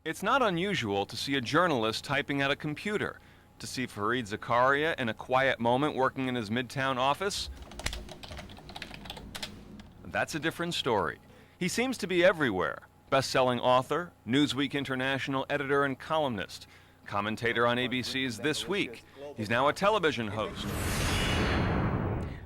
It's not unusual to see a journalist typing at a computer. To see Fareed Zakaria in a quiet moment working in his Midtown office, that's a different story. He seems to be everywhere. Best-selling author, Newsweek International editor and columnist, commentator on ABC's This Week. He's now a television host.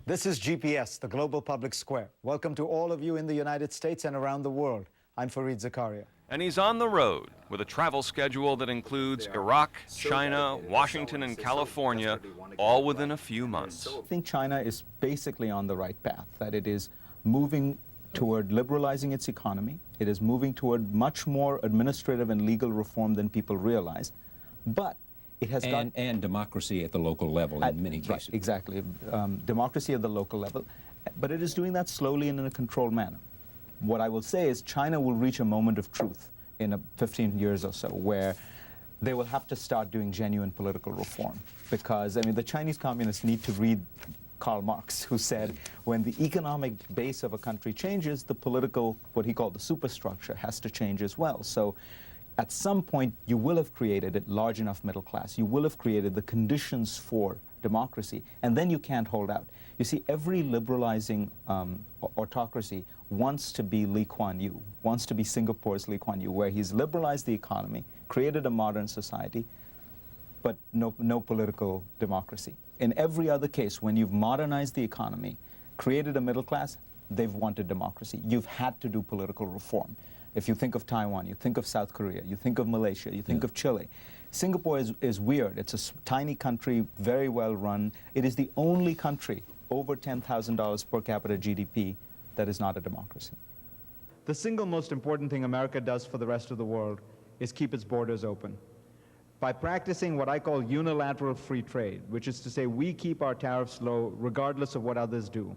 This is GPS, the Global Public Square. Welcome to all of you in the United States and around the world. I'm Fareed Zakaria. And he's on the road with a travel schedule that includes Iraq, China, Washington, and California, all within a few months. I think China is basically on the right path, that it is moving toward liberalizing its economy. It is moving toward much more administrative and legal reform than people realize. But it has and democracy at the local level in many cases. Right, exactly. Democracy at the local level. But it is doing that slowly and in a controlled manner. What I will say is China will reach a moment of truth in 15 years or so where they will have to start doing genuine political reform. Because, I mean, the Chinese communists need to read Karl Marx, who said when the economic base of a country changes, the political, what he called the superstructure, has to change as well. So at some point, you will have created a large enough middle class. You will have created the conditions for democracy, and then you can't hold out. You see, every liberalizing autocracy wants to be Lee Kuan Yew, wants to be Singapore's Lee Kuan Yew, where he's liberalized the economy, created a modern society, but no political democracy. In every other case, when you've modernized the economy, created a middle class, they've wanted democracy. You've had to do political reform. If you think of Taiwan, you think of South Korea, you think of Malaysia, you think of Chile. Singapore is weird. It's a tiny country, very well run. It is the only country over $10,000 per capita GDP that is not a democracy. The single most important thing America does for the rest of the world is keep its borders open. By practicing what I call unilateral free trade, which is to say we keep our tariffs low regardless of what others do.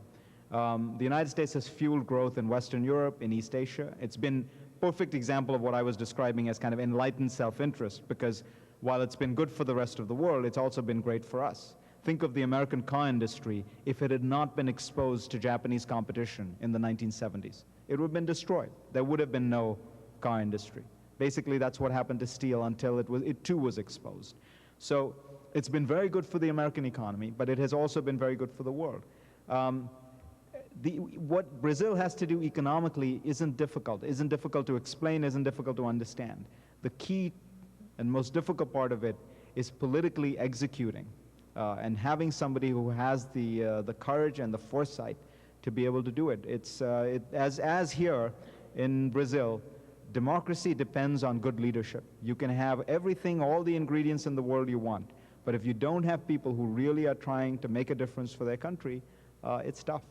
The United States has fueled growth in Western Europe, in East Asia. It's been a perfect example of what I was describing as kind of enlightened self-interest, because while it's been good for the rest of the world, it's also been great for us. Think of the American car industry if it had not been exposed to Japanese competition in the 1970s. It would have been destroyed. There would have been no car industry. Basically, that's what happened to steel until it too was exposed. So it's been very good for the American economy, but it has also been very good for the world. What Brazil has to do economically isn't difficult to explain, isn't difficult to understand. The key and most difficult part of it is politically executing and having somebody who has the courage and the foresight to be able to do it. It's as here in Brazil, democracy depends on good leadership. You can have everything, all the ingredients in the world you want, but if you don't have people who really are trying to make a difference for their country, it's tough.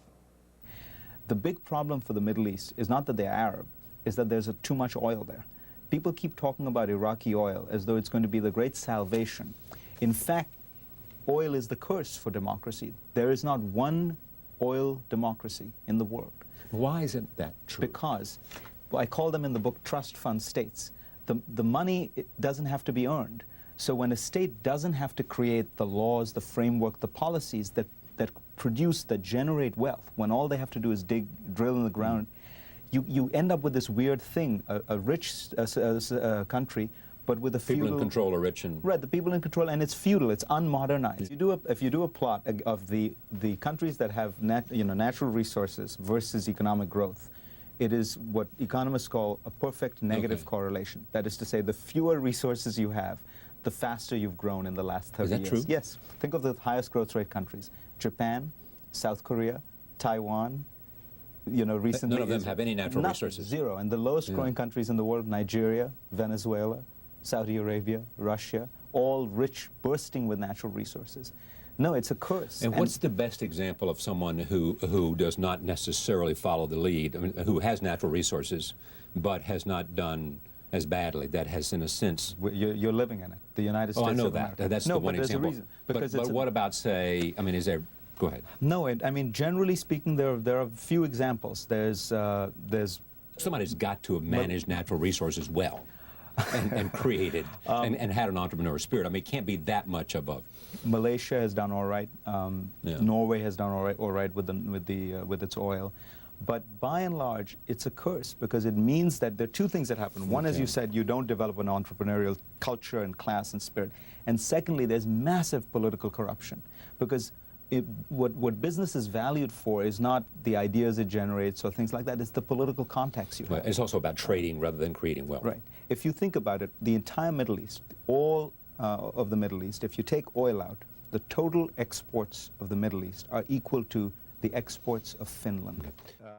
The big problem for the Middle East is not that they're Arab, is that there's too much oil there. People keep talking about Iraqi oil as though it's going to be the great salvation. In fact, oil is the curse for democracy. There is not one oil democracy in the world. Why isn't that true? Because, well, I call them in the book trust fund states. The money doesn't have to be earned. So when a state doesn't have to create the laws, the framework, the policies that produce, that generate wealth, when all they have to do is drill in the ground, you end up with this weird thing, a rich country, but with a feudal... People in control are rich and... Right, the people in control, and it's feudal, it's unmodernized. If you do a plot of the countries that have natural resources versus economic growth, it is what economists call a perfect negative correlation. That is to say, the fewer resources you have, the faster you've grown in the last 30 years. Is that true? Yes. Think of the highest growth rate countries. Japan, South Korea, Taiwan, recently... None of them have any natural resources. Zero. And the lowest growing countries in the world, Nigeria, Venezuela, Saudi Arabia, Russia, all rich, bursting with natural resources. No, it's a curse. And what's the best example of someone who does not necessarily follow the lead, I mean, who has natural resources, but has not done as badly, that has, in a sense... You're living in it. The United States. Oh, I know of that. America. That's the one example. There's a reason. But what about, say, I mean, is there... Go ahead. No, I mean, generally speaking, there are a few examples. There's... Somebody's got to have managed natural resources well. and created and had an entrepreneurial spirit. I mean, it can't be that much of a... Malaysia has done all right. Norway has done all right with its oil. But by and large, it's a curse because it means that there are two things that happen. One, as you said, you don't develop an entrepreneurial culture and class and spirit. And secondly, there's massive political corruption because what business is valued for is not the ideas it generates or things like that. It's the political contacts you have. Right. It's also about trading rather than creating wealth. Right. If you think about it, the entire Middle East, all of the Middle East, if you take oil out, the total exports of the Middle East are equal to the exports of Finland.